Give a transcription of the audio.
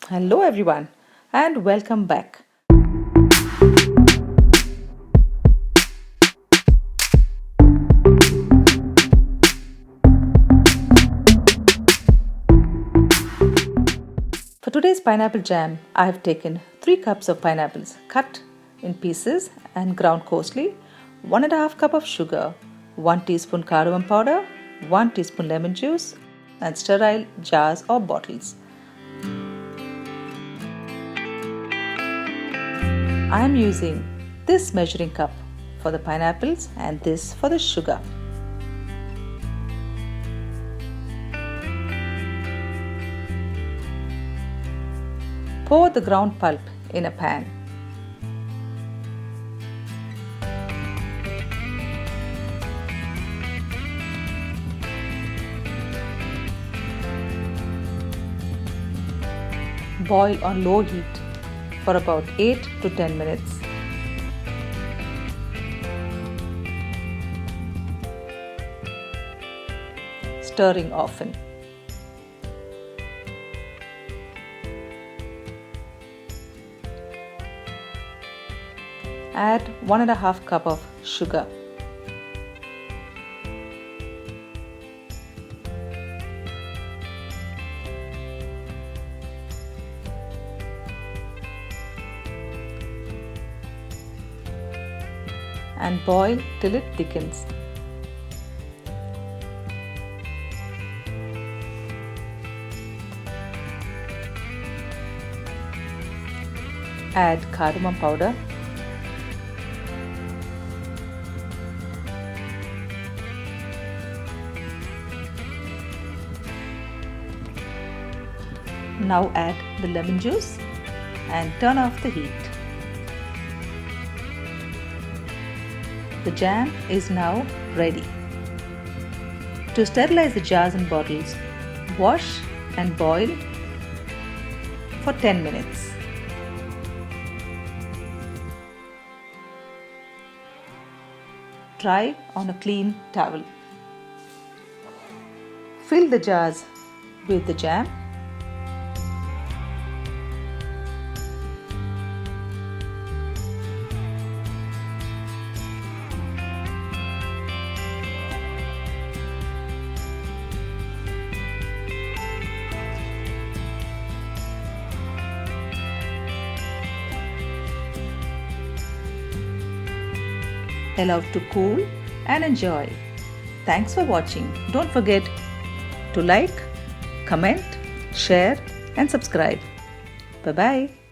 Hello everyone and welcome back. For today's pineapple jam, I have taken 3 cups of pineapples cut in pieces and ground coarsely, 1.5 cup of sugar, 1 teaspoon cardamom powder, 1 teaspoon lemon juice and sterile jars or bottles. I am using this measuring cup for the pineapples and this for the sugar. Pour the ground pulp in a pan. Boil on low heat for about 8 to 10 minutes. Stirring often. Add 1.5 cup of sugar. And boil till it thickens. Add cardamom powder, now add the lemon juice and turn off the heat. The jam is now ready. To sterilize the jars and bottles, wash and boil for 10 minutes. Dry on a clean towel. Fill the jars with the jam. Allow to cool and enjoy. Thanks for watching. Don't forget to like, comment, share and subscribe. Bye-bye.